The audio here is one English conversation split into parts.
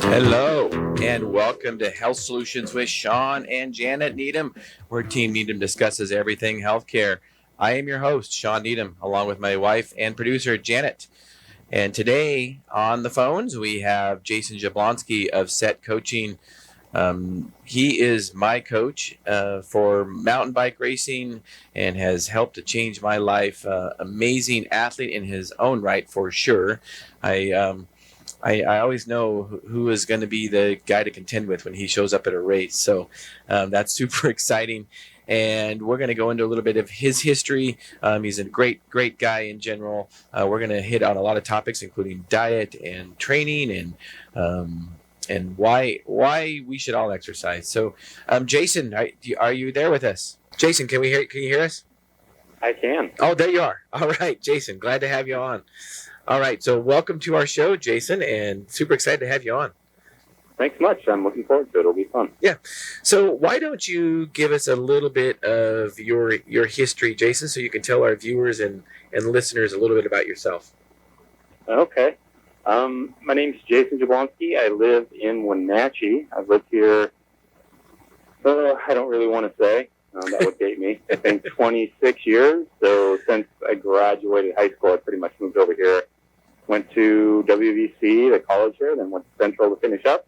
Hello, and welcome to Health Solutions with Shawn and Janet Needham, where Team Needham discusses everything healthcare. I am your host, Shawn Needham, along with my wife and producer, Janet. And today on the phones, we have Jason Jablonski of Set Coaching. He is my coach for mountain bike racing and has helped to change my life. Amazing athlete in his own right, for sure. I always know who is going to be the guy to contend with when he shows up at a race. So that's super exciting. And we're going to go into a little bit of his history. He's a great guy in general. We're going to hit on a lot of topics, including diet and training and why we should all exercise. So, Jason, are you there with us? Jason, can you hear us? I can. Oh, there you are. All right, Jason, glad to have you on. All right, so welcome to our show, Jason, and super excited to have you on. Thanks much. I'm looking forward to it. It'll be fun. Yeah. So why don't you give us a little bit of your history, Jason, so you can tell our viewers and listeners a little bit about yourself. Okay. My name's Jason Jablonski. I live in Wenatchee. I've lived here, I don't really want to say. That would date me. I think 26 years. So since I graduated high school, I pretty much moved over here. Went to WVC, the college here, then went to Central to finish up.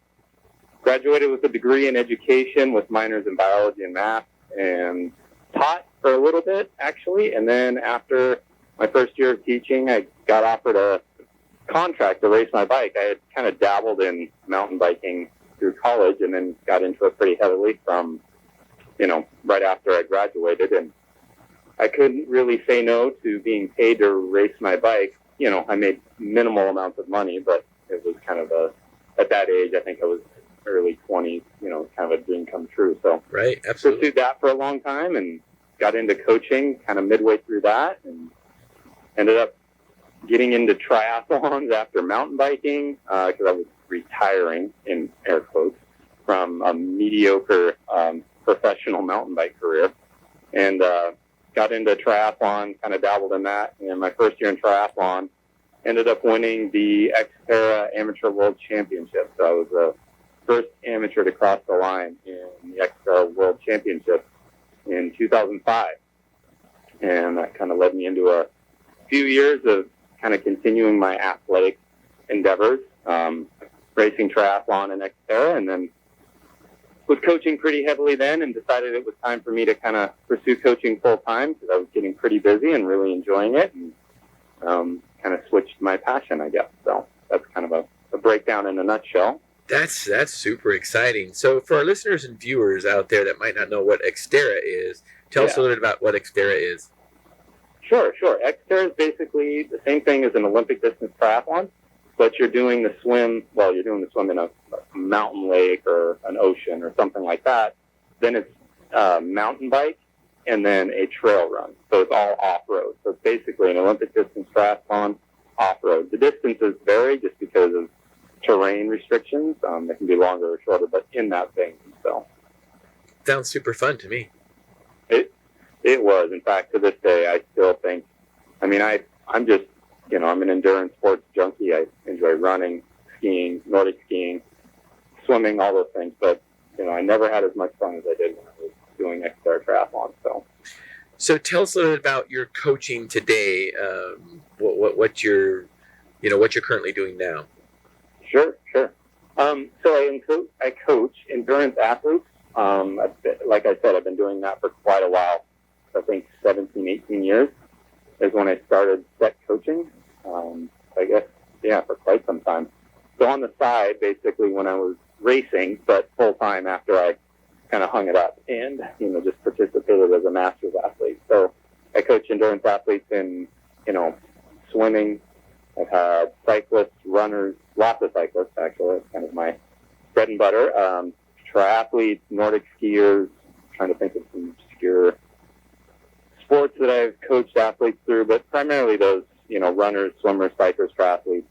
Graduated with a degree in education with minors in biology and math, and taught for a little bit, actually. And then after my first year of teaching, I got offered a contract to race my bike. I had kind of dabbled in mountain biking through college and then got into it pretty heavily from right after I graduated, and I couldn't really say no to being paid to race my bike. I made minimal amounts of money, but it was kind of at that age, I think I was early 20s, kind of a dream come true. So right, absolutely. Pursued that for a long time and got into coaching kind of midway through that, and ended up getting into triathlons after mountain biking, because I was retiring, in air quotes, from a mediocre professional mountain bike career, and got into triathlon, kind of dabbled in that. And my first year in triathlon, ended up winning the Xterra Amateur World Championship. So I was the first amateur to cross the line in the Xterra World Championship in 2005. And that kind of led me into a few years of kind of continuing my athletic endeavors, racing triathlon and Xterra, and then was coaching pretty heavily then, and decided it was time for me to kind of pursue coaching full time because I was getting pretty busy and really enjoying it, and kind of switched my passion, I guess. So that's kind of a breakdown in a nutshell. That's super exciting. So for our listeners and viewers out there that might not know what Xterra is, tell us a little bit about what Xterra is. Sure. Xterra is basically the same thing as an Olympic distance triathlon, but you're doing the swim in a mountain lake or an ocean or something like that. Then it's mountain bike and then a trail run. So it's all off-road. So it's basically an Olympic distance triathlon off-road. The distances vary just because of terrain restrictions. They can be longer or shorter, but in that vein. So sounds super fun to me. It was. In fact, to this day, I still think, I'm just, I'm an endurance sports junkie. I enjoy running, skiing, Nordic skiing, swimming, all those things. But, I never had as much fun as I did when I was doing Xterra triathlon. So tell us a little bit about your coaching today. What you're currently doing now. Sure. So I coach endurance athletes. Like I said, I've been doing that for quite a while. I think 17, 18 years is when I started Set coaching. I guess, for quite some time. So on the side, basically, when I was racing, but full time after I kind of hung it up and, just participated as a master's athlete. So I coach endurance athletes in, swimming. I've had cyclists, runners, lots of cyclists, actually. It's kind of my bread and butter. Triathletes, Nordic skiers, trying to think of some obscure sports that I've coached athletes through, but primarily those, runners, swimmers, cyclists, triathletes,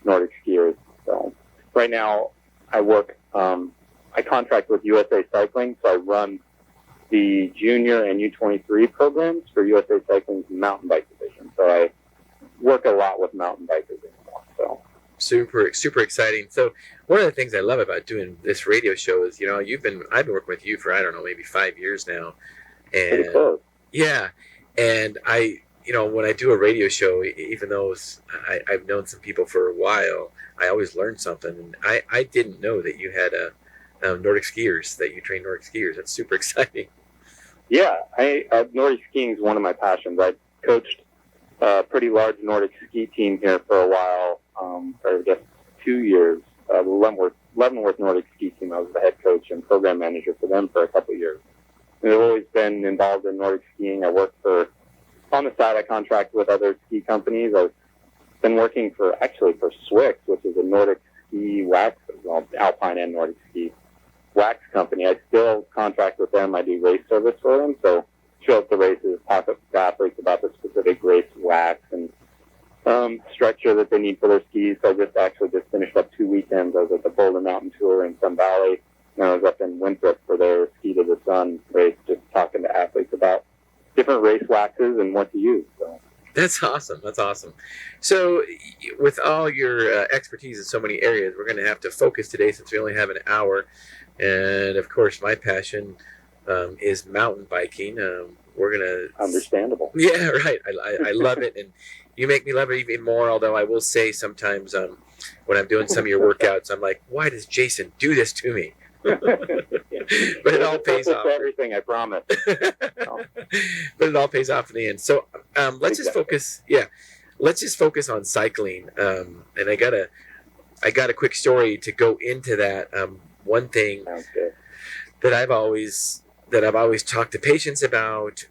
Nordic skiers. So right now I work, I contract with USA Cycling, so I run the junior and U23 programs for USA Cycling's mountain bike division. So I work a lot with mountain bikers anymore. So Super, super exciting. So one of the things I love about doing this radio show is, I've been working with you for, I don't know, maybe 5 years now. Pretty And close. yeah. And when I do a radio show, even though I've known some people for a while, I always learn something. And I didn't know that you had Nordic skiers, that you train Nordic skiers. That's super exciting. Yeah, Nordic skiing is one of my passions. I coached a pretty large Nordic ski team here for a while, for I guess 2 years. Leavenworth Nordic ski team. I was the head coach and program manager for them for a couple of years. And I've always been involved in Nordic skiing. I work on the side, I contract with other ski companies. I've been working for Swick, which is a Nordic ski wax, alpine and Nordic ski wax company. I still contract with them. I do race service for them. So show up to races, talk up to athletes about the specific race wax and structure that they need for their skis. So I just finished up 2 weekends. I was at the Boulder Mountain Tour in Sun Valley, and I was up in Winthrop for their Ski to the Sun race, just talking to athletes about different race waxes and what to use. So. That's awesome. That's awesome. So with all your expertise in so many areas, we're going to have to focus today since we only have an hour. And of course, my passion is mountain biking. We're going to... Understandable. Yeah, right. I love it. And you make me love it even more, although I will say sometimes when I'm doing some of your workouts, I'm like, why does Jason do this to me? But it all pays off. Everything, I promise. But it all pays off in the end. So let's just focus. Yeah, let's just focus on cycling. And I got a quick story to go into that. One thing that I've always talked to patients about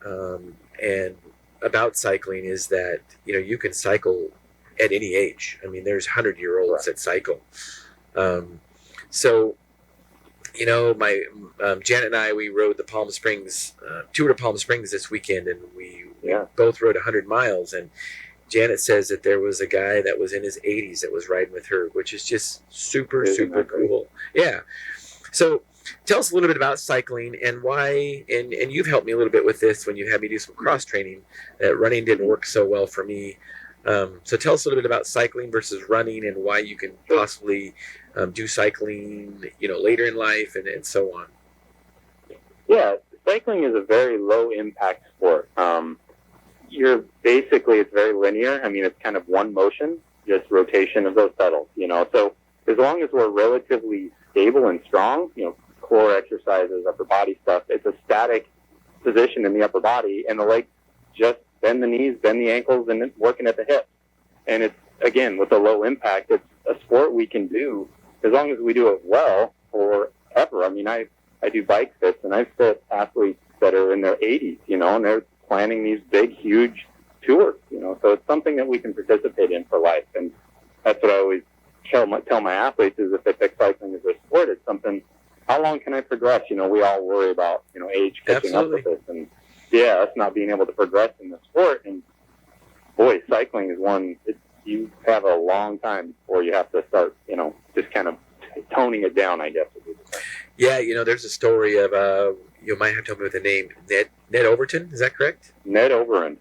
and about cycling is that you can cycle at any age. I mean, there's 100-year-olds that cycle. So. My Janet and I, we rode the Palm Springs tour to Palm Springs this weekend, and we both rode 100 miles. And Janet says that there was a guy that was in his 80s that was riding with her, which is just super cool. Yeah. So tell us a little bit about cycling and why. And you've helped me a little bit with this when you had me do some cross training. That running didn't work so well for me. So tell us a little bit about cycling versus running and why you can possibly do cycling, later in life and so on. Yeah, cycling is a very low impact sport. It's very linear. I mean, it's kind of one motion, just rotation of those pedals, So as long as we're relatively stable and strong, core exercises, upper body stuff, it's a static position in the upper body, and the legs just bend the knees, bend the ankles, and working at the hips. And it's, again, with a low impact, it's a sport we can do as long as we do it well forever. I mean, I do bike fits, and I've fit athletes that are in their 80s, and they're planning these big, huge tours, So it's something that we can participate in for life. And that's what I always tell my athletes is if they pick cycling as their sport, it's something, how long can I progress? We all worry about, age catching up with us. And us not being able to progress in the sport. And boy, cycling is one, you have a long time before you have to start, just kind of toning it down, I guess. Yeah, there's a story of, you might have to tell me with the name, Ned Overton, is that correct? Ned Overend.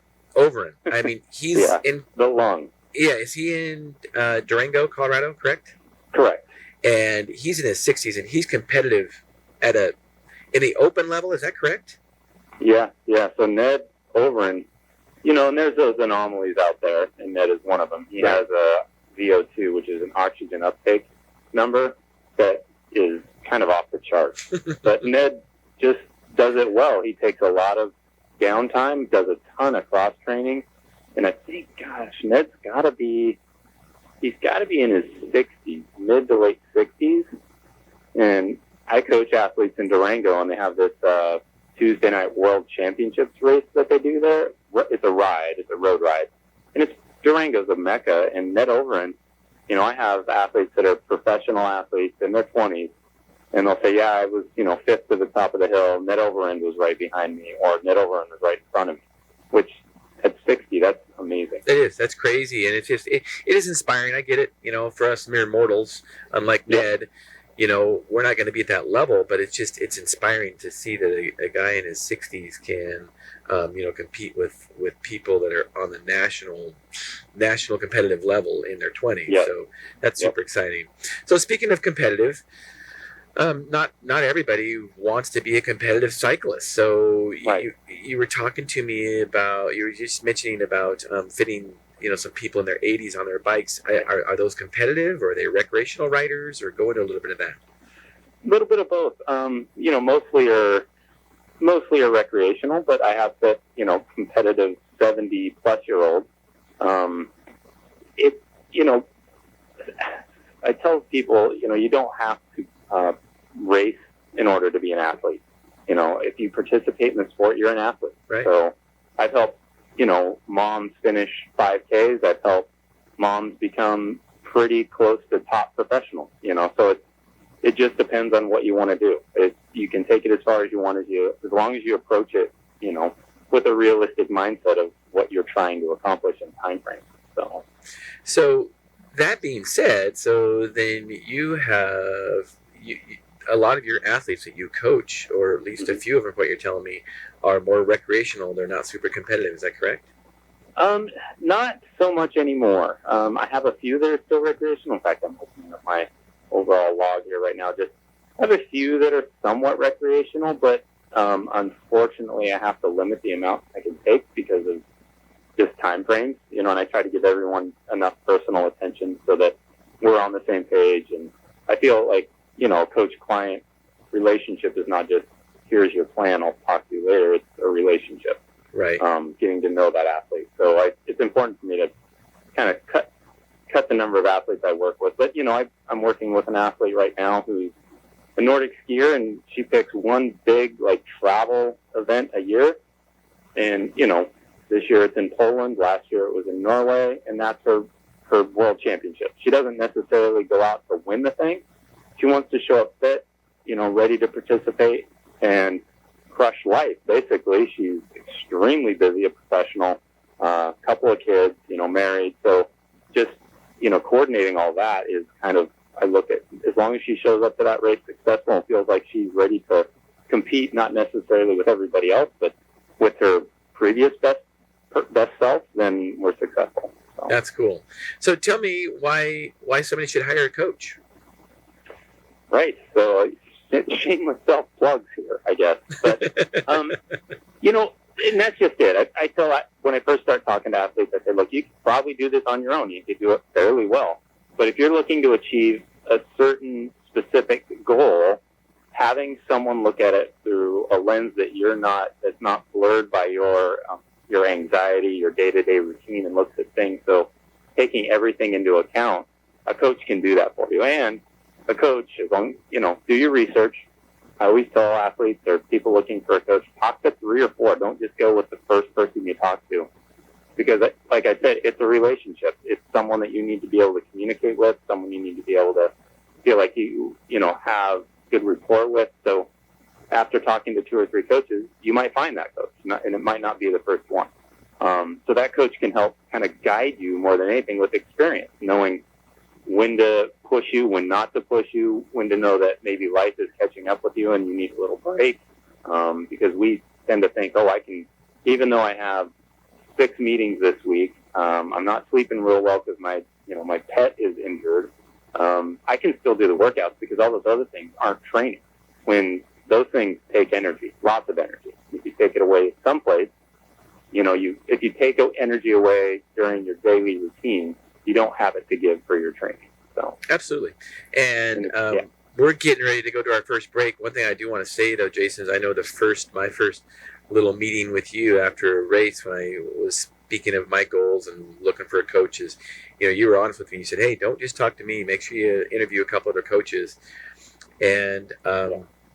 I mean, he's in... the lung. Yeah, is he in Durango, Colorado, correct? Correct. And he's in his 60s, and he's competitive in the open level, is that correct? Yeah. So Ned Overend, and there's those anomalies out there, and Ned is one of them. He has a VO2, which is an oxygen uptake number that is kind of off the charts. But Ned just does it well. He takes a lot of downtime, does a ton of cross training, and I think, Ned's got to be in his 60s, mid to late 60s. And I coach athletes in Durango, and they have this Tuesday night World Championships race that they do there. It's a ride. It's a road ride. And Durango's a mecca. And Ned Overend, I have athletes that are professional athletes in their 20s, and they'll say, I was, fifth to the top of the hill. Ned Overend was right behind me, or Ned Overend was right in front of me, which at 60, that's amazing. It is. That's crazy. And it's just, it is inspiring. I get it. For us mere mortals, unlike Ned, we're not going to be at that level, but it's inspiring to see that a guy in his 60s can, compete with people that are on the national competitive level in their 20s. Yep. So that's super exciting. So speaking of competitive, not everybody wants to be a competitive cyclist. So you were talking to me about, you were just mentioning about fitting some people in their 80s on their bikes. Are those competitive, or are they recreational riders, or go into a little bit of that? A little bit of both. Mostly are recreational, but I have fit, competitive 70-plus-year-olds. I tell people, you don't have to race in order to be an athlete. If you participate in the sport, you're an athlete. Right. So I've helped, moms finish 5Ks. I've helped moms become pretty close to top professionals, so it just depends on what you want to do. You can take it as far as you want as long as you approach it, with a realistic mindset of what you're trying to accomplish in time frame. So that being said, so then you have a lot of your athletes that you coach, or at least a few of them, what you're telling me, are more recreational. They're not super competitive. Is that correct? Not so much anymore. I have a few that are still recreational. In fact, I'm looking at my overall log here right now. Just have a few that are somewhat recreational, but unfortunately, I have to limit the amount I can take because of just time frames. And I try to give everyone enough personal attention so that we're on the same page. And I feel like coach-client relationship is not just, here's your plan, I'll talk to you later. It's a relationship. Right. Getting to know that athlete. So it's important for me to kind of cut the number of athletes I work with. But, I'm working with an athlete right now who's a Nordic skier, and she picks one big, travel event a year. And, this year it's in Poland. Last year it was in Norway, and that's her world championship. She doesn't necessarily go out to win the thing. She wants to show up fit, ready to participate and crush life. Basically, she's extremely busy, a professional, couple of kids, married. So just, coordinating all that is kind of, I look at, as long as she shows up to that race successful and feels like she's ready to compete, not necessarily with everybody else, but with her previous best self, then we're successful. So. That's cool. So tell me why somebody should hire a coach. Right. So shameless self-plugs here, I guess. But, and that's just it. I tell, when I first start talking to athletes, I say, look, you could probably do this on your own. You could do it fairly well. But if you're looking to achieve a certain specific goal, having someone look at it through a lens that's not blurred by your anxiety, your day-to-day routine, and looks at things. So taking everything into account, a coach can do that for you. And a coach, as long, do your research. I always tell athletes or people looking for a coach, talk to 3 or 4. Don't just go with the first person you talk to. Because, like I said, it's a relationship. It's someone that you need to be able to communicate with, someone you need to be able to feel like you have good rapport with. So after talking to 2 or 3 coaches, you might find that coach, and it might not be the first one. So that coach can help kind of guide you more than anything with experience, knowing when to push you, when not to push you, when to know that maybe life is catching up with you and you need a little break. Because we tend to think, I can, even though I have 6 meetings this week, I'm not sleeping real well because my pet is injured. I can still do the workouts because all those other things aren't training. When those things take energy, lots of energy. If you take it away someplace, if you take energy away during your daily routine, you don't have it to give for your training. So absolutely. And we're getting ready to go to our first break. One thing I do want to say, though, Jason, is I know my first little meeting with you after a race, when I was speaking of my goals and looking for a coach, is, you were honest with me. You said, hey, don't just talk to me. Make sure you interview a couple other coaches. And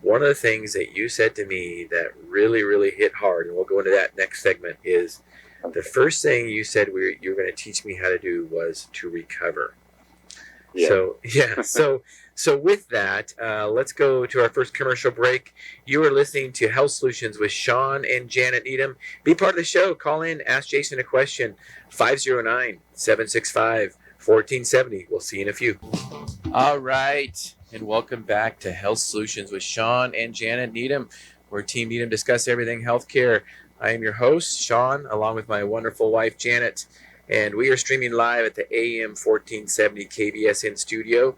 one of the things that you said to me that really, really hit hard, and we'll go into that next segment, is the first thing you said you were going to teach me how to do was to recover. Yeah. So with that, let's go to our first commercial break. You are listening to Health Solutions with Shawn and Janet Needham. Be part of the show. Call in, ask Jason a question, 509-765-1470. We'll see you in a few. All right. And welcome back to Health Solutions with Shawn and Janet Needham, where Team Needham discuss everything healthcare. I am your host, Shawn, along with my wonderful wife, Janet, and we are streaming live at the AM 1470 KBSN studio.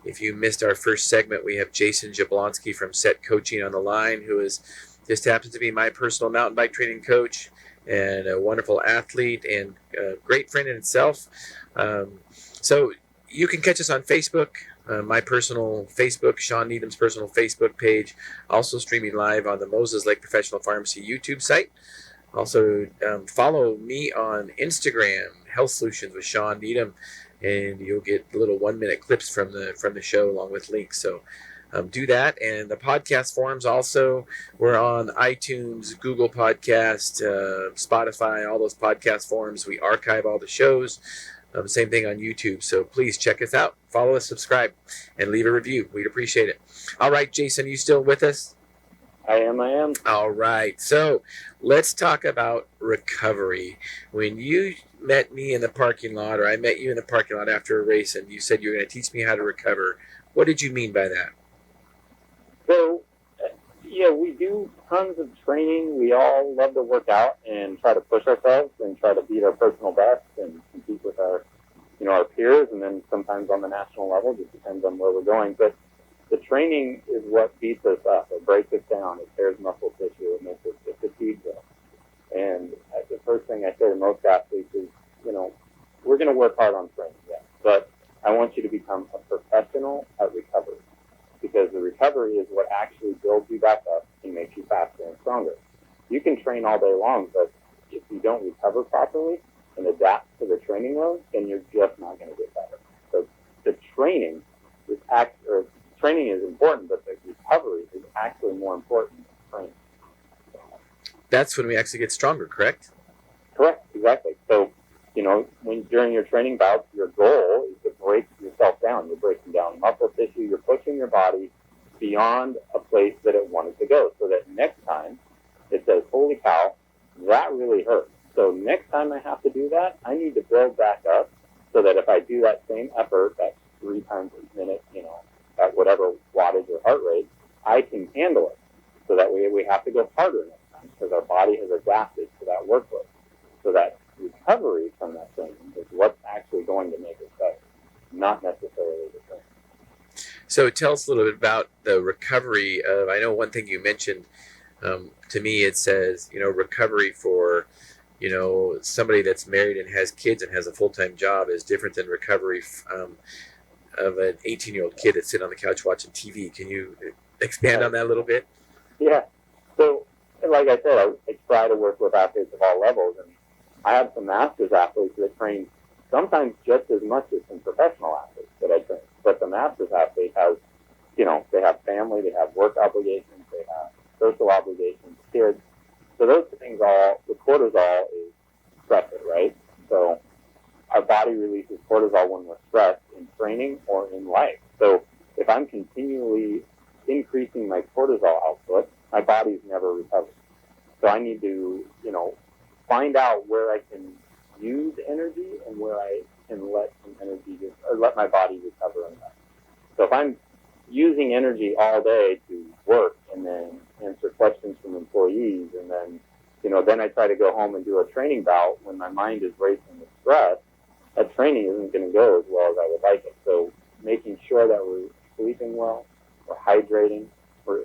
If you missed our first segment, we have Jason Jablonski from Set Coaching on the line, who is just happens to be my personal mountain bike training coach and a wonderful athlete and a great friend in itself. So you can catch us on Facebook. My personal Facebook, Shawn Needham's personal Facebook page, also streaming live on the Moses Lake Professional Pharmacy YouTube site. Also, follow me on Instagram, Health Solutions with Shawn Needham, and you'll get little 1-minute clips from the show along with links. So do that. And the podcast forums also, we're on iTunes, Google Podcast, Spotify, all those podcast forums. We archive all the shows. Same thing on YouTube. So please check us out, follow us, subscribe, and leave a review. We'd appreciate it. All right, Jason, you still with us? I am. All right. So let's talk about recovery. When you met me in the parking lot, or I met you in the parking lot after a race, and you said you were going to teach me how to recover, what did you mean by that? So, yeah, we do tons of training. We all love to work out and try to push ourselves and try to beat our personal best and compete with our peers, and then sometimes on the national level. Just depends on where we're going. But the training is what beats us up. It breaks us down. It tears muscle tissue. It makes us fatigued. And the first thing I say to most athletes is, we're going to work hard on training, yes, but I want you to become a professional at recovery, because the recovery is what actually builds you back up and makes you faster and stronger. You can train all day long, but if you don't recover properly and adapt to the training load, then you're just not going to get better. So the training is important, but the recovery is actually more important than training. That's when we actually get stronger, correct? Correct, exactly. So, when during your training bouts, your goal is to break yourself down. You're breaking down muscle tissue. You're pushing your body beyond a place that it wanted to go, so that next time it says, holy cow, that really hurt. So next time I have to do that, I need to build back up so that if I do that same effort, that 3 times a minute, at whatever wattage or heart rate, I can handle it. So that way we have to go harder next time, because our body has adapted to that workload. So that recovery from that training is what's actually going to make us better, not necessarily the training. So tell us a little bit about the recovery of, I know one thing you mentioned, to me it says, recovery for, somebody that's married and has kids and has a full-time job is different than recovery of an 18-year-old kid that's sitting on the couch watching TV. Can you expand on that a little bit? Yeah. So, like I said, I try to work with athletes of all levels, and I have some masters athletes that train sometimes just as much as some professional athletes that I train. But the masters athlete has, they have family, they have work obligations, they have social obligations, kids. So those things the cortisol is stressor, right? So our body releases cortisol when we're stressed in training or in life. So if I'm continually increasing my cortisol output, my body's never recovered. So I need to, find out where I can use energy and where I can let some energy let my body recover in that. So if I'm using energy all day to work and then answer questions from employees, and then, then I try to go home and do a training bout when my mind is racing with stress, that training isn't going to go as well as I would like it. So making sure that we're sleeping well, we're hydrating, we're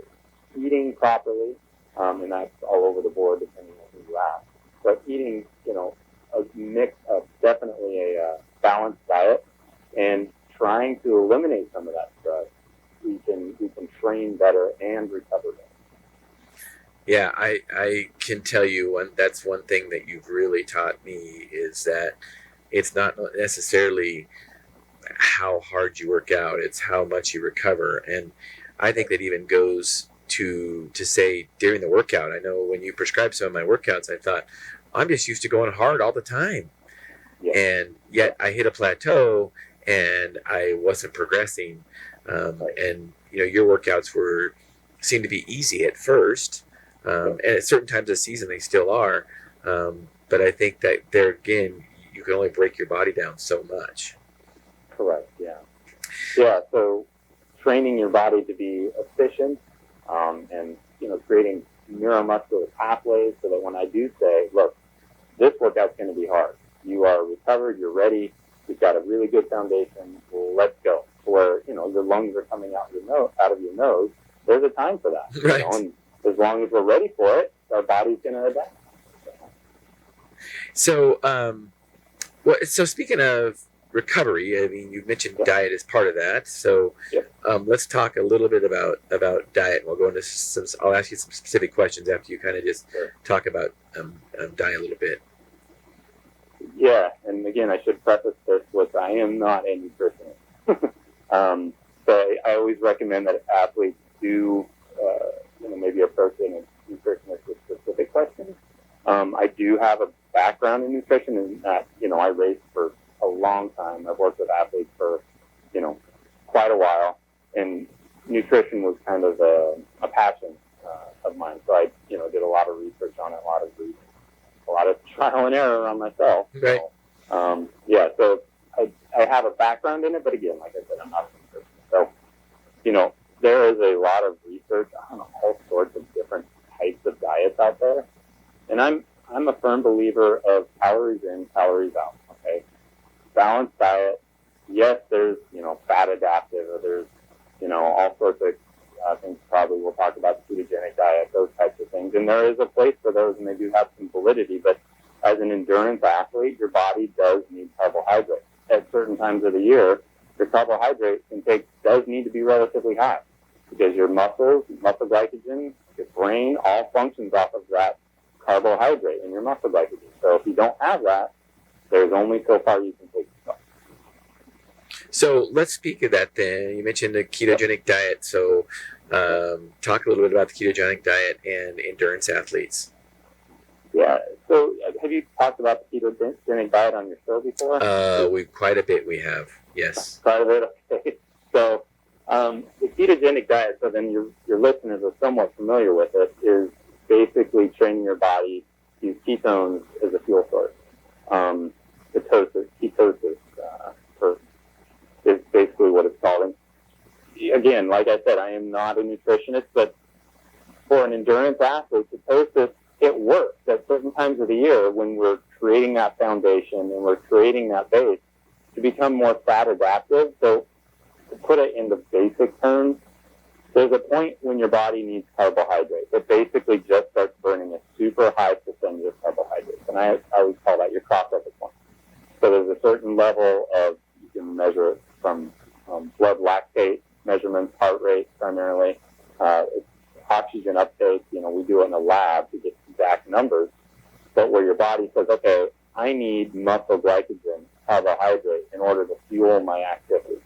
eating properly, and that's all over the board depending on who you ask. But eating, a mix of definitely a balanced diet and trying to eliminate some of that stress, we can train better and recover better. Yeah, I can tell you that's one thing that you've really taught me is that it's not necessarily how hard you work out, it's how much you recover. And I think that even goes to say during the workout. I know when you prescribed some of my workouts, I thought, I'm just used to going hard all the time. Yeah. And yet I hit a plateau and I wasn't progressing. And, your workouts seemed to be easy at first. And at certain times of the season, they still are. But I think that there again, you can only break your body down so much. Correct. Yeah. Yeah. So training your body to be efficient, and, creating neuromuscular pathways so that when I do say, look, this workout's going to be hard. You are recovered, you're ready, you've got a really good foundation, let's go. Where, your lungs are coming out of your nose, there's a time for that. Right. And as long as we're ready for it, our body's going to adapt. So, so speaking of recovery, I mean, you mentioned diet as part of that. So, let's talk a little bit about diet. We'll go into I'll ask you some specific questions after you kind of just talk about diet a little bit. Yeah, and again, I should preface this with I am not a nutritionist. So I always recommend that athletes do, maybe approach a nutritionist with specific questions. I do have a background in nutrition in that, I raced for a long time. I've worked with athletes for, quite a while, and nutrition was kind of a passion of mine. So I, did a lot of research on it, a lot of trial and error on myself. Right. So I have a background in it, but again, like I said, I'm not a nutritionist. So, there is a lot of research on all sorts of different types of diets out there. And I'm a firm believer of calories in, calories out. Okay. Balanced diet. Yes, there's, fat adaptive, or there's, all sorts of things probably we'll talk about, the ketogenic diet, those types of things. And there is a place for those, and they do have some validity. But as an endurance athlete, your body does need carbohydrates. At certain times of the year, your carbohydrate intake does need to be relatively high because your muscles, muscle glycogen, your brain all functions off of that carbohydrate in your muscle glycogen. So if you don't have that, there's only so far you can take yourself. So let's speak of that then. You mentioned the ketogenic diet. So talk a little bit about the ketogenic diet and endurance athletes. Yeah. So have you talked about the ketogenic diet on your show before? Quite a bit we have. Yes. Quite a bit. Okay. So the ketogenic diet, so then your listeners are somewhat familiar with it, is basically training your body to use ketones as a fuel source. Ketosis is basically what it's called. And again, like I said, I am not a nutritionist, but for an endurance athlete, ketosis, it works at certain times of the year when we're creating that foundation and we're creating that base to become more fat adaptive. So to put it into basic terms, there's a point when your body needs carbohydrates. It basically just starts burning a super high percentage of carbohydrates. And I always call that your crossover point. So there's a certain level of, you can measure it from blood lactate measurements, heart rate primarily, oxygen uptake. We do it in a lab to get exact numbers. But where your body says, okay, I need muscle glycogen, carbohydrate, in order to fuel my activity.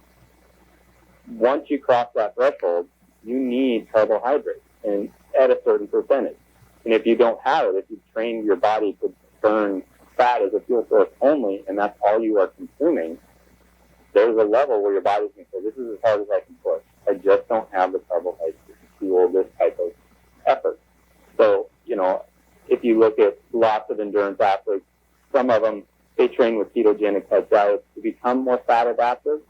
Once you cross that threshold, you need carbohydrates and at a certain percentage. And if you don't have it, if you train your body to burn fat as a fuel source only, and that's all you are consuming, there's a level where your body can say, this is as hard as I can push. I just don't have the carbohydrates to fuel this type of effort. So, if you look at lots of endurance athletes, some of them, they train with ketogenic type diets to become more fat adaptive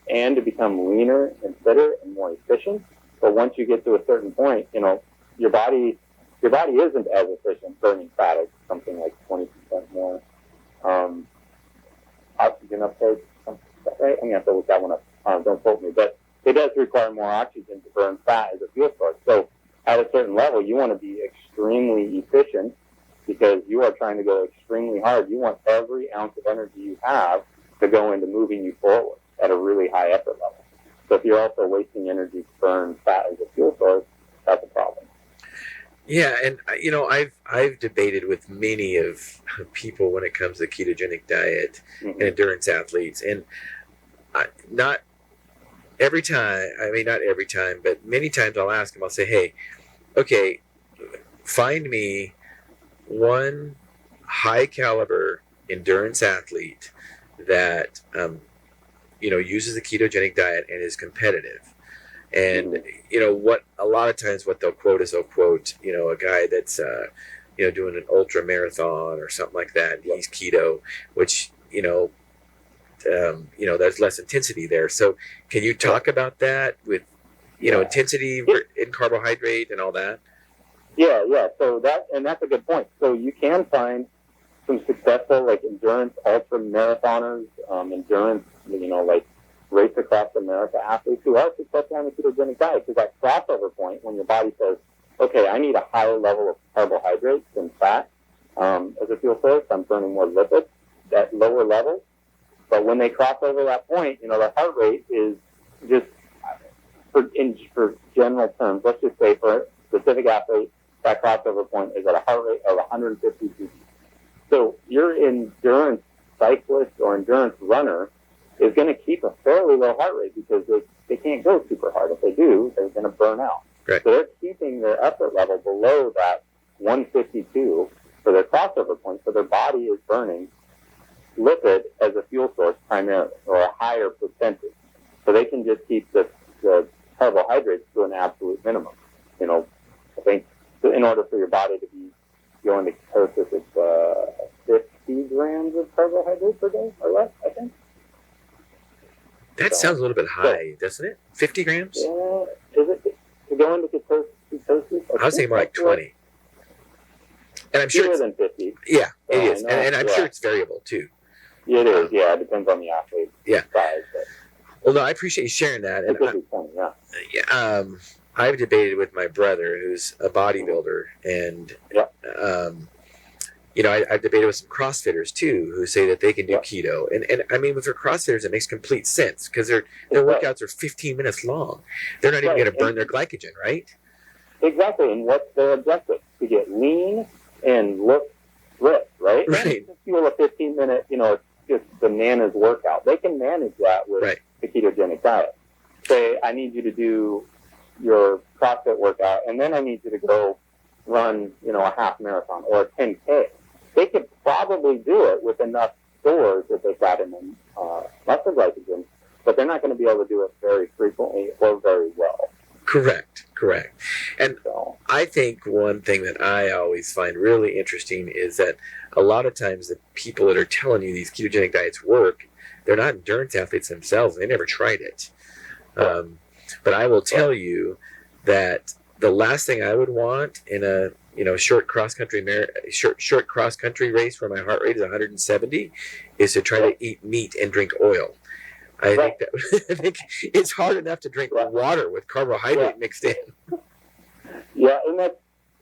and to become leaner and fitter and more efficient. But once you get to a certain point, your body isn't as efficient burning fat as something like 20% more oxygen uptake. Right? I'm going to have to look that one up. Don't quote me. But it does require more oxygen to burn fat as a fuel source. So at a certain level, you want to be extremely efficient because you are trying to go extremely hard. You want every ounce of energy you have to go into moving you forward at a really high effort level. So if you're also wasting energy to burn fat as a fuel source, that's a problem. Yeah, and I've debated with many of people when it comes to ketogenic diet and endurance athletes, and not every time. I mean, not every time, but many times I'll ask them. I'll say, "Hey, okay, find me one high caliber endurance athlete that uses the ketogenic diet and is competitive." And what a lot of times what they'll quote is a guy that's doing an ultra marathon or something like that. He's keto, which there's less intensity there. So can you talk about that with intensity in carbohydrate and all that. Yeah. So that's a good point. So you can find some successful like endurance ultra marathoners, endurance, like race across America athletes who are successful on the ketogenic diet, because that crossover point when your body says, okay, I need a higher level of carbohydrates than fat as a fuel source, I'm burning more lipids at lower levels. But when they cross over that point, the heart rate is just, for general terms, let's just say for a specific athlete, that crossover point is at a heart rate of 150 ppm. So your endurance cyclist or endurance runner is going to keep a fairly low heart rate because they can't go super hard. If they do, they're going to burn out. Right. So they're keeping their effort level below that 152 for their crossover point. So their body is burning lipid as a fuel source primarily, or a higher percentage. So they can just keep the carbohydrates to an absolute minimum. I think in order for your body to be going to ketosis, it's 50 grams of carbohydrates per day or less, I think. That sounds a little bit high, doesn't it? 50 grams? Yeah. Is it to go into ketosis? I was thinking more like 20. And I'm sure it's than 50. Yeah, it is. And I'm sure it's variable too. Yeah, it is. Yeah, it depends on the athlete size. But well, no, I appreciate you sharing that. And I've debated with my brother, who's a bodybuilder, and I've debated with some CrossFitters too, who say that they can do keto. And I mean, with their CrossFitters, it makes complete sense because their workouts are 15 minutes long. They're not even going to burn their glycogen, right? Exactly. And what's their objective? To get lean and look ripped, right? Right. Just fuel a 15-minute, it's just bananas workout. They can manage that with the ketogenic diet. Say, I need you to do your CrossFit workout, and then I need you to go run, a half marathon or a 10K. They could probably do it with enough stores that they've got in them, muscle glycogen, but they're not going to be able to do it very frequently or very well. Correct. And I think one thing that I always find really interesting is that a lot of times the people that are telling you these ketogenic diets work, they're not endurance athletes themselves. They never tried it. But I will tell you that the last thing I would want in a short cross country race where my heart rate is 170 is to try to eat meat and drink oil. I think it's hard enough to drink water with carbohydrate mixed in. Yeah, and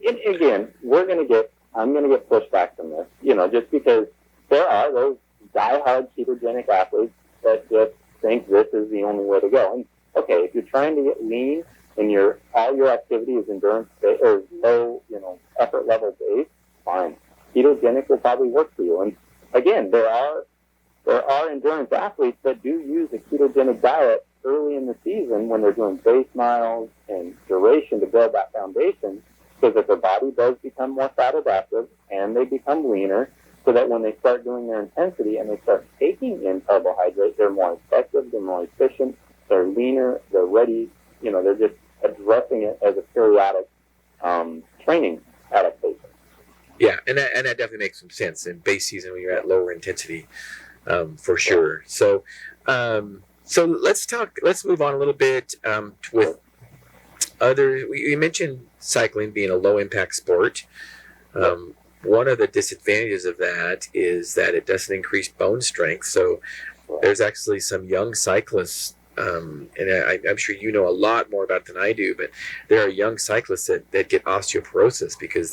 again, I'm going to get pushback from this, just because there are those diehard ketogenic athletes that just think this is the only way to go. And okay, if you're trying to get lean and all your activity is endurance or low, effort level based, fine. Ketogenic will probably work for you. And again, there are endurance athletes that do use a ketogenic diet early in the season when they're doing base miles and duration to build that foundation, so that their body does become more fat adaptive and they become leaner, so that when they start doing their intensity and they start taking in carbohydrates, they're more effective, they're more efficient, they're leaner, they're ready. They're just addressing it as a periodic training adaptation. Yeah, and that definitely makes some sense in base season when you're at lower intensity. For sure. So let's move on a little bit with other. You mentioned cycling being a low impact sport. One of the disadvantages of that is that it doesn't increase bone strength. So there's actually some young cyclists, and I'm sure you know a lot more about than I do, but there are young cyclists that get osteoporosis because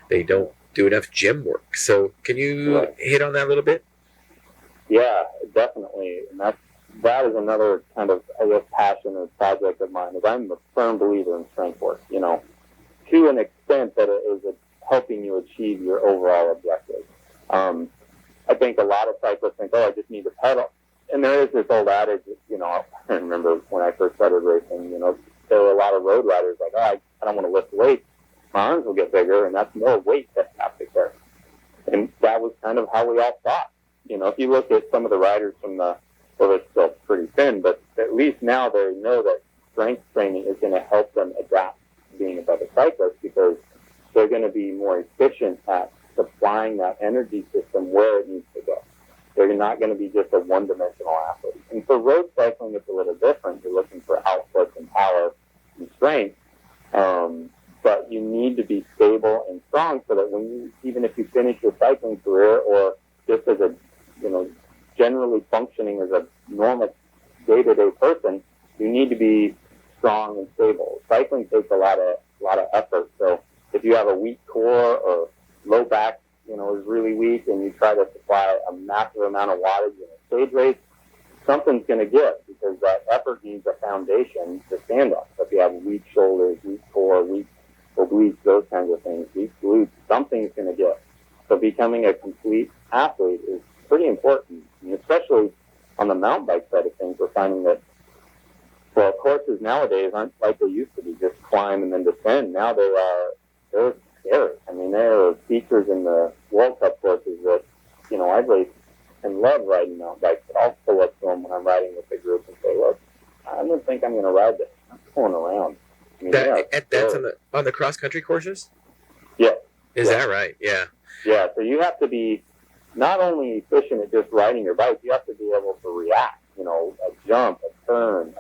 they don't do enough gym work. So can you hit on that a little bit? Yeah, definitely. And that is another kind of, passion or project of mine, is I'm a firm believer in strength work, to an extent that it is helping you achieve your overall objectives. I think a lot of cyclists think, I just need to pedal. And there is this old adage, I remember when I first started racing, there were a lot of road riders like, I don't want to lift weights. My arms will get bigger, and that's more weight that I have to carry. And that was kind of how we all thought. If you look at some of the riders from they're still pretty thin, but at least now they know that strength training is going to help them adapt to being a better cyclist, because they're going to be more efficient at supplying that energy system where it needs to go. They're not going to be just a one-dimensional athlete. And for road cycling, it's a little different. You're looking for output and power strength. But you need to be stable and strong so that even if you finish your cycling career or just as a, generally functioning as a normal day-to-day person, you need to be strong and stable. Cycling takes a lot of effort. So if you have a weak core or low back, is really weak, and you try to supply a massive amount of wattage in a stage race, something's going to give, because that effort needs a foundation to stand on. So if you have weak shoulders, weak core, weak obliques, those kinds of things, weak glutes, something's going to give. So becoming a complete athlete is pretty important, and especially on the mountain bike side of things, we're finding that, well, courses nowadays aren't like they used to be, just climb and then descend. Now they're scary. I mean, there are features in the World Cup courses that, I've raced and love riding mountain bikes, but I'll pull up to them when I'm riding with the group and say, look, I don't think I'm going to ride this. I'm pulling around. I mean, that's on the cross country courses? Yeah. Is that right? Yeah. Yeah, so you have to be not only efficient at just riding your bike, you have to be able to react, a jump, a turn,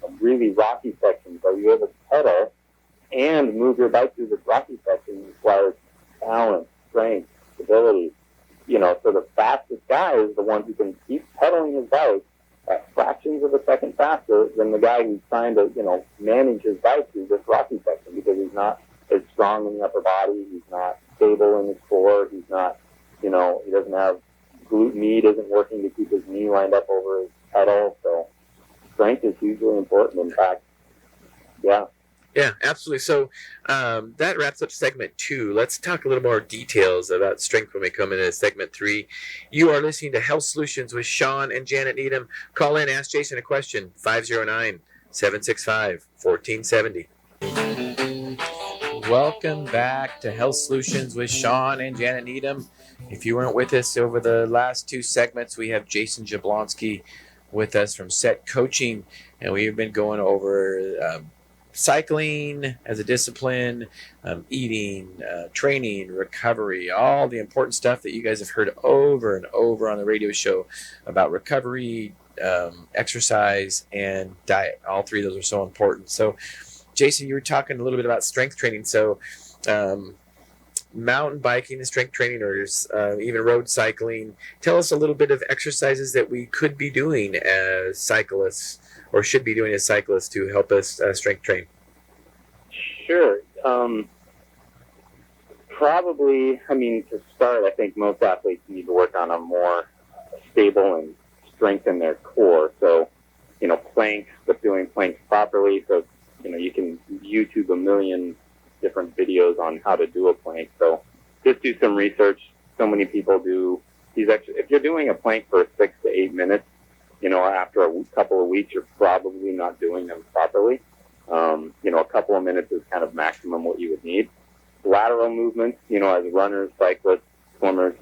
a really rocky section. So you're able to pedal and move your bike through this rocky section requires balance, strength, stability. So the fastest guy is the one who can keep pedaling his bike at fractions of a second faster than the guy who's trying to, manage his bike through this rocky section, because he's not as strong in the upper body, he's not stable in his core, he's not, he doesn't have glute med isn't working to keep his knee lined up over his pedal. So strength is hugely important. In fact, yeah. Yeah, absolutely. So that wraps up segment 2. Let's talk a little more details about strength when we come into segment 3. You are listening to Health Solutions with Shawn and Janet Needham. Call in, ask Jason a question, 509-765-1470. Welcome back to Health Solutions with Shawn and Janet Needham. If you weren't with us over the last 2 segments, we have Jason Jablonski with us from Set Coaching, and we've been going over cycling as a discipline, eating, training, recovery, all the important stuff that you guys have heard over and over on the radio show about recovery, exercise, and diet. All 3 of those are so important. So, Jason, you were talking a little bit about strength training. So, mountain biking and strength training, or even road cycling. Tell us a little bit of exercises that we could be doing as cyclists, or should be doing as cyclists, to help us strength train. Sure. Probably, to start, I think most athletes need to work on a more stable and strengthen their core. So, planks, but doing planks properly. So, you can YouTube a million different videos on how to do a plank. So just do some research. So many people do these extra. If you're doing a plank for 6 to 8 minutes, after a couple of weeks, you're probably not doing them properly. A couple of minutes is kind of maximum what you would need. Lateral movements, as runners, cyclists, swimmers,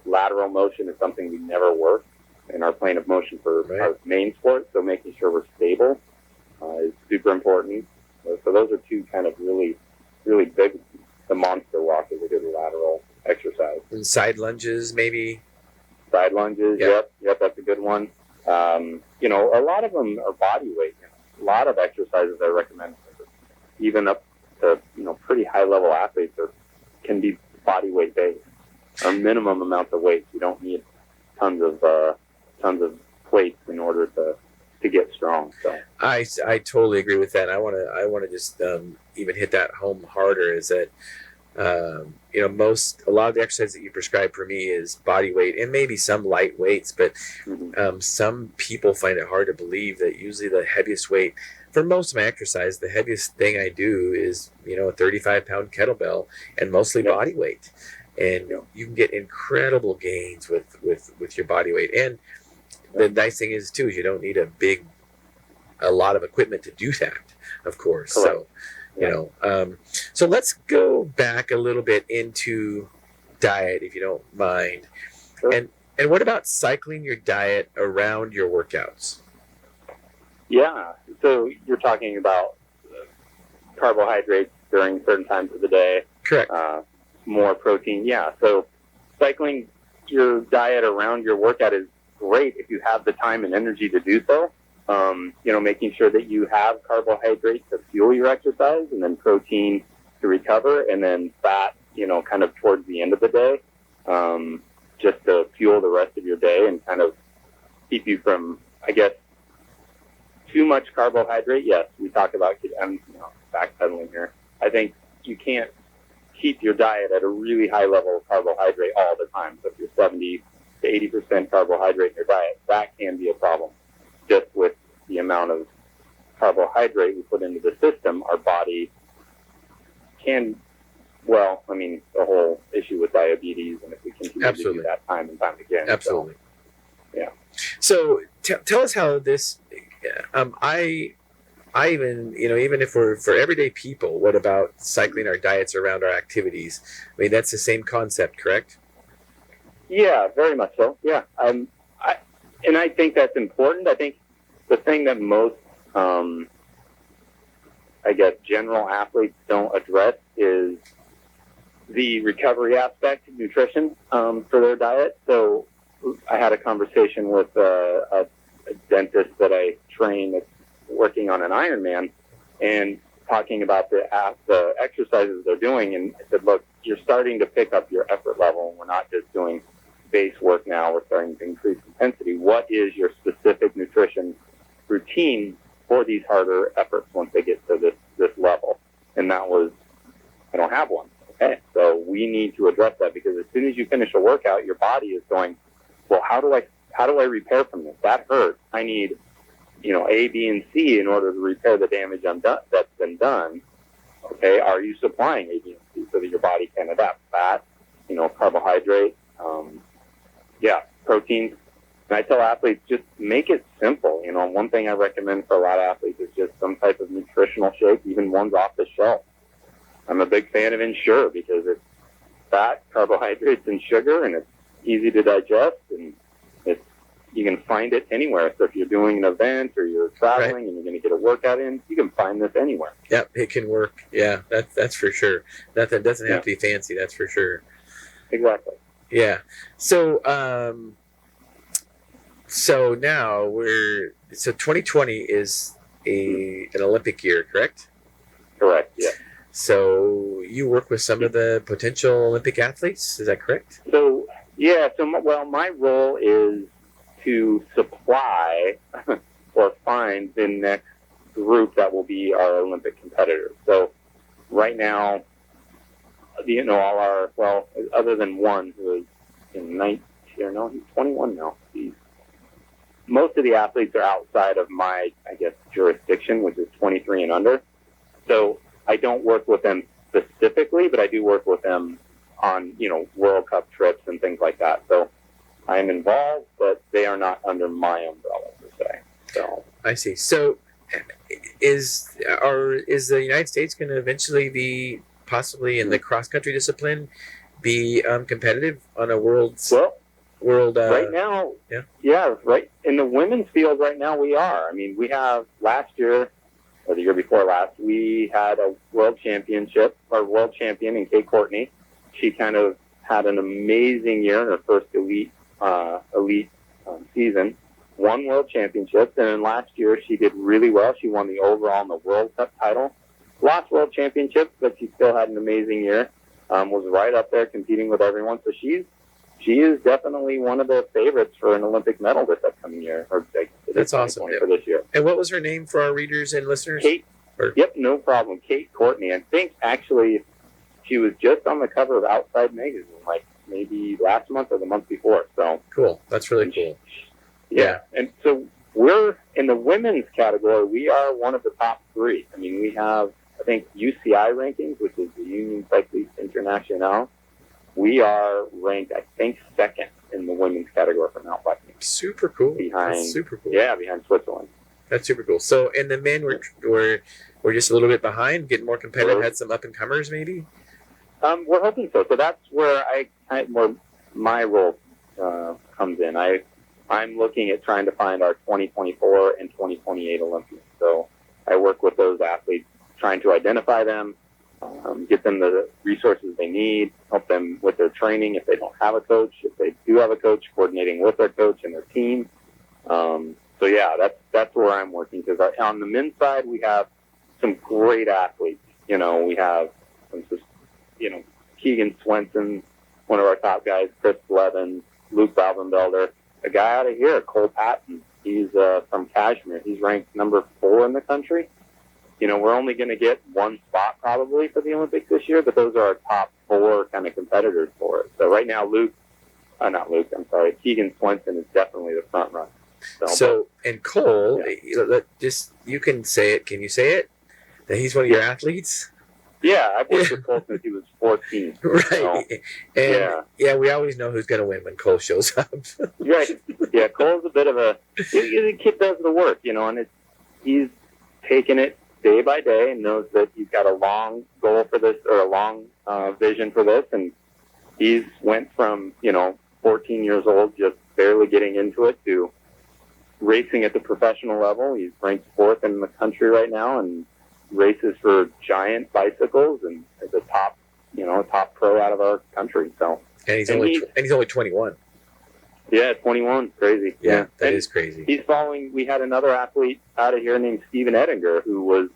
lateral motion is something we never work in our plane of motion for our main sport. So making sure we're stable is super important. So those are 2 kind of really, really big. The monster walk is a good lateral exercise. And side lunges, maybe. Side lunges, yep, that's a good one. A lot of them are body weight. A lot of exercises I recommend, even up to pretty high level athletes, can be body weight based, or minimum amounts of weight. You don't need tons of plates in order to get strong. So I totally agree with that. I want to just even hit that home harder. Is that a lot of the exercise that you prescribe for me is body weight and maybe some light weights, but some people find it hard to believe that usually the heaviest weight for most of my exercise, the heaviest thing I do is a 35-pound kettlebell, and mostly body weight, and you can get incredible gains with your body weight. And the nice thing is too, is you don't need a lot of equipment to do that, of course. Correct. So so let's go back a little bit into diet, if you don't mind. Sure. And what about cycling your diet around your workouts? Yeah, so you're talking about carbohydrates during certain times of the day. Correct. More protein. Yeah, so cycling your diet around your workout is great if you have the time and energy to do so. Making sure that you have carbohydrates to fuel your exercise, and then protein to recover, and then fat, kind of towards the end of the day, just to fuel the rest of your day and kind of keep you from, I guess, too much carbohydrate. Yes, we talk about, I'm backpedaling here. I think you can't keep your diet at a really high level of carbohydrate all the time. So if you're 70 to 80% carbohydrate in your diet, that can be a problem. Just with the amount of carbohydrate we put into the system, our body can, the whole issue with diabetes, and if we continue to do that time and time again. Absolutely. So, yeah. So tell us how this, I even, even if we're for everyday people, what about cycling our diets around our activities? I mean, that's the same concept, correct? Yeah, very much so. Yeah. And I think that's important. I think the thing that most, general athletes don't address is the recovery aspect of nutrition for their diet. So I had a conversation with a dentist that I train that's working on an Ironman, and talking about the exercises they're doing. And I said, look, you're starting to pick up your effort level. We're not just doing base work now. We're starting to increase intensity. What is your specific nutrition routine for these harder efforts once they get to this level? And that was, I don't have one. Okay, so we need to address that, because as soon as you finish a workout, your body is going, well, how do I repair from this? That hurt. I need, A, B, and C in order to repair the damage that's been done. Okay, are you supplying A, B, and C so that your body can adapt? Fat, carbohydrate, protein. And I tell athletes, just make it simple. One thing I recommend for a lot of athletes is just some type of nutritional shake, even ones off the shelf. I'm a big fan of Ensure, because it's fat, carbohydrates, and sugar, and it's easy to digest, and you can find it anywhere. So if you're doing an event or you're traveling and you're going to get a workout in, you can find this anywhere. Yep, it can work. Yeah, that's for sure. That doesn't have to be fancy. That's for sure. Exactly. Yeah. So now 2020 is an Olympic year, correct? Correct. Yeah. So you work with some of the potential Olympic athletes, is that correct? So my role is to supply or find the next group that will be our Olympic competitors. So right now, other than one who is he's 21 now. Most of the athletes are outside of my, jurisdiction, which is 23 and under. So I don't work with them specifically, but I do work with them on, World Cup trips and things like that. So I am involved, but they are not under my umbrella per se. So I see. So is the United States going to eventually be possibly in the cross-country discipline be competitive on a world right now? Yeah, right. In the women's field right now, we are. I mean, we have last year, or the year before last, we had a world champion in Kate Courtney. She kind of had an amazing year in her first elite season, won world championships, and then last year she did really well. She won the overall and the World Cup title. Lost world championships, but she still had an amazing year. Was right up there competing with everyone. So she is definitely one of the favorites for an Olympic medal this upcoming year. That's awesome. For this year. And what was her name for our readers and listeners? Kate. Yep, no problem. Kate Courtney. I think actually she was just on the cover of Outside Magazine, like maybe last month or the month before. So cool. That's really cool. Yeah. And so we're in the women's category. We are one of the top three. I mean, we have, I think, UCI rankings, which is the Union Cycliste Internationale. We are ranked, I think, second in the women's category for mountain biking. Super cool. Behind Switzerland. That's super cool. So, and the men were just a little bit behind, getting more competitive. Had some up and comers, maybe. We're hoping so. So that's where where my role comes in. I'm looking at trying to find our 2024 and 2028 Olympians. So I work with those athletes, trying to identify them, get them the resources they need, help them with their training if they don't have a coach. If they do have a coach, coordinating with their coach and their team. So yeah, that's where I'm working, because on the men's side we have some great athletes. We have some, Keegan Swenson, one of our top guys, Chris Blevins, Luke Balvinbelder, a guy out of here, Cole Patton. He's from Kashmir. He's ranked number 4 in the country. We're only going to get one spot probably for the Olympics this year, but those are our top 4 kind of competitors for it. So right now, Keegan Swenson is definitely the front runner. And Cole, yeah. You can say it. Can you say it? That he's one of your athletes? Yeah, I've worked with Cole since he was 14. Right. So, and we always know who's going to win when Cole shows up. Right. Yeah, Cole's a bit of the kid does the work, and he's taking it day by day and knows that he's got a long goal for this, or a long vision for this. And he's went from, 14 years old, just barely getting into it, to racing at the professional level. He's ranked 4th in the country right now and races for Giant bicycles and is a top pro out of our country. So he's only 21. Yeah, 21, crazy. Yeah, that is crazy. He's following. We had another athlete out of here named Steven Ettinger who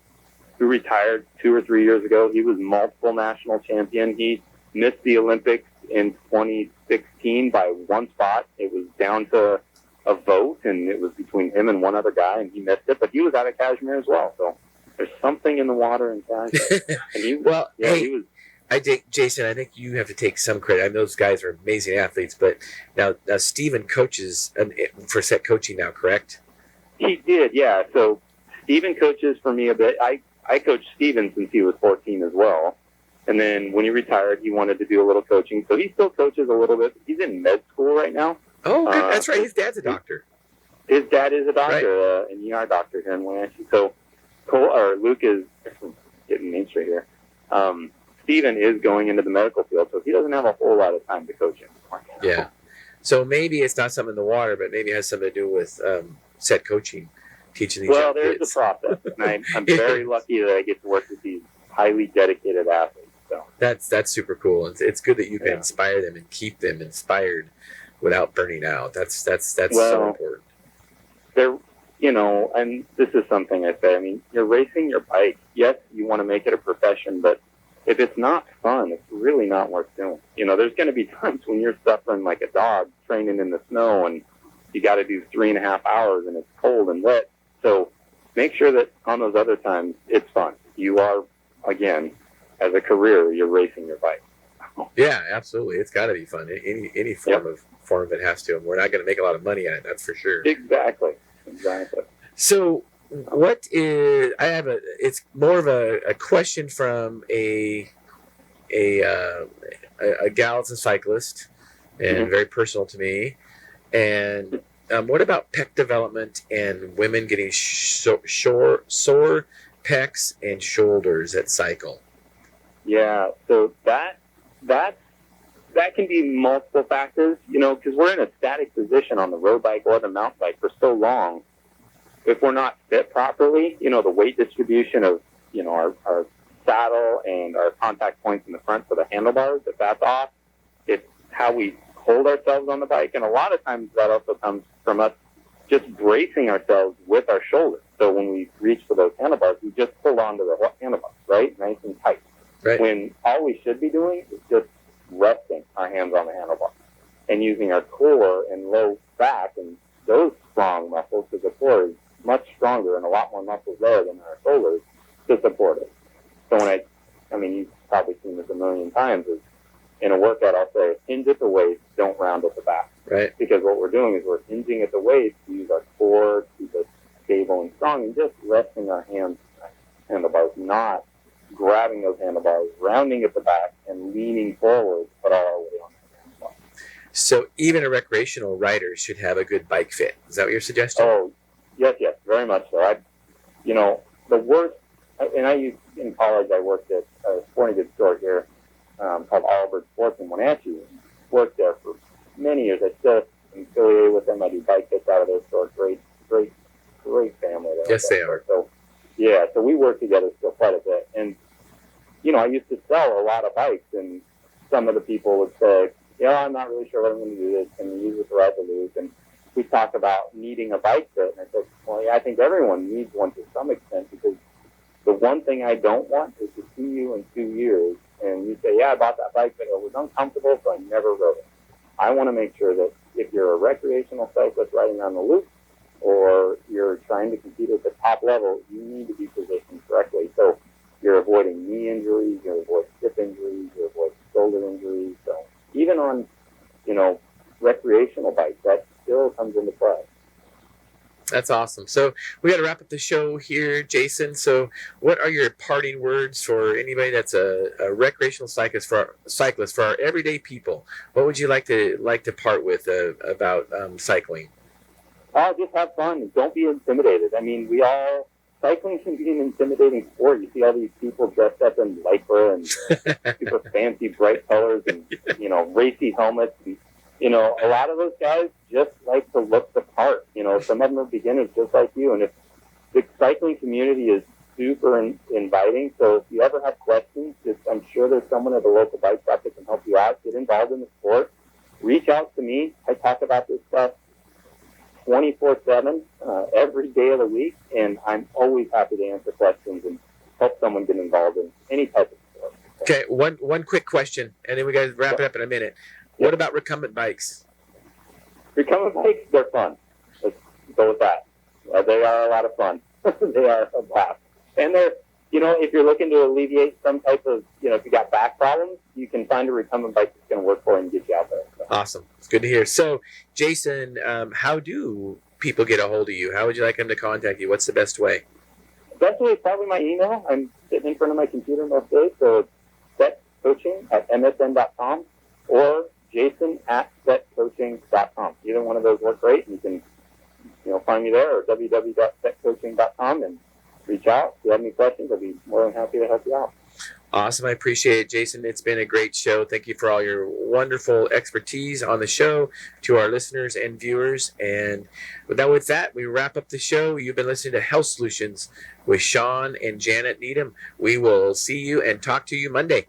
retired 2 or 3 years ago. He was multiple national champion. He missed the Olympics in 2016 by 1 spot. It was down to a vote, and it was between him and one other guy, and he missed it. But he was out of Kashmir as well. So there's something in the water in Kashmir. And Jason, I think you have to take some credit. I know those guys are amazing athletes, but now Steven coaches for Set Coaching now, correct? He did, yeah. So Steven coaches for me a bit. I coached Steven since he was 14 as well. And then when he retired, he wanted to do a little coaching. So he still coaches a little bit. He's in med school right now. Oh, good. That's right. His dad's a doctor. His dad is a doctor, an ER doctor here in Wenatchee. So Luke is getting names straight here. Steven is going into the medical field, so he doesn't have a whole lot of time to coach anymore. Yeah. So maybe it's not something in the water, but maybe it has something to do with Set Coaching, teaching these young there's kids. a process, and I'm very lucky that I get to work with these highly dedicated athletes. So that's super cool. It's good that you can inspire them and keep them inspired without burning out. That's so important. They're, and this is something I say. I mean, you're racing your bike. Yes, you want to make it a profession, but if it's not fun, it's really not worth doing. There's going to be times when you're suffering like a dog training in the snow, and you got to do 3.5 hours, and it's cold and wet. So make sure that on those other times, it's fun. You are, again, as a career, you're racing your bike. Yeah, absolutely. It's got to be fun. Any form of it has to. And we're not going to make a lot of money on it, that's for sure. Exactly. So it's more of a question from a gal that's a cyclist, and very personal to me. And what about pec development and women getting sore pecs and shoulders that cycle? Yeah, so that can be multiple factors, because we're in a static position on the road bike or the mountain bike for so long. If we're not fit properly, the weight distribution of, our saddle and our contact points in the front for the handlebars, if that's off, it's how we hold ourselves on the bike. And a lot of times that also comes from us just bracing ourselves with our shoulders. So when we reach for those handlebars, we just pull onto the handlebars, right? Nice and tight. Right. When all we should be doing is just resting our hands on the handlebars and using our core and low back and those strong muscles, because the core is much stronger and a lot more muscles there than our shoulders to support it. So when you've probably seen this a million times, is in a workout I'll say hinge at the waist, don't round at the back. Right. Because what we're doing is we're hinging at the waist to use our core to keep it stable and strong, and just resting our hands on the handlebars, not grabbing those handlebars, rounding at the back, and leaning forward, put all our weight on the handlebars. So even a recreational rider should have a good bike fit. Is that what you're suggesting? Oh, yes, very much so. The worst, and in college I worked at a sporting goods store here called Albert Sports in Wenatchee. Worked there for many years. I still am affiliated with them. I do bike fits out of their store. Great family. Yes, they are. So we work together still quite a bit. And, I used to sell a lot of bikes, and some of the people would say, I'm not really sure what I'm going to do this, and use it to ride the loop. And we talk about needing a bike fit. And I said, well, yeah, I think everyone needs one to some extent, because the one thing I don't want is to see you in 2 years and you say, yeah, I bought that bike, but it was uncomfortable, so I never rode it. I want to make sure that if you're a recreational cyclist riding on the loop, or you're trying to compete at the top level, you need to be positioned correctly. So you're avoiding knee injuries, you're avoiding hip injuries, you're avoiding shoulder injuries. So even on, recreational bikes, that still comes into play. That's awesome. So we got to wrap up the show here, Jason. So what are your parting words for anybody that's a recreational cyclist, for our everyday people? What would you like to part with about cycling? Just have fun. Don't be intimidated. I mean, cycling can be an intimidating sport. You see all these people dressed up in lycra and super fancy bright colors and, racy helmets. And, a lot of those guys just like to look the part. Some of them are beginners just like you. And if the cycling community is super inviting, so if you ever have questions, I'm sure there's someone at the local bike shop that can help you out. Get involved in the sport. Reach out to me. I talk about this stuff 24/7, every day of the week, and I'm always happy to answer questions and help someone get involved in any type of sport. Okay, one quick question, and then we got to wrap it up in a minute. What about recumbent bikes? Recumbent bikes, they're fun. Let's go with that. They are a lot of fun. They are a blast. And they're, if you're looking to alleviate some type of, if you got back problems, you can find a recumbent bike that's going to work for you and get you out there. So. Awesome. It's good to hear. So, Jason, how do people get a hold of you? How would you like them to contact you? What's the best way? The best way is probably my email. I'm sitting in front of my computer most days, so it's setcoaching@msn.com or jason@setcoaching.com. Either one of those work great, and you can find me there, or www.setcoaching.com, and reach out. If you have any questions, I'll be more than happy to help you out. Awesome. I appreciate it, Jason. It's been a great show. Thank you for all your wonderful expertise on the show to our listeners and viewers. And with that, we wrap up the show. You've been listening to Health Solutions with Shawn and Janet Needham. We will see you and talk to you Monday.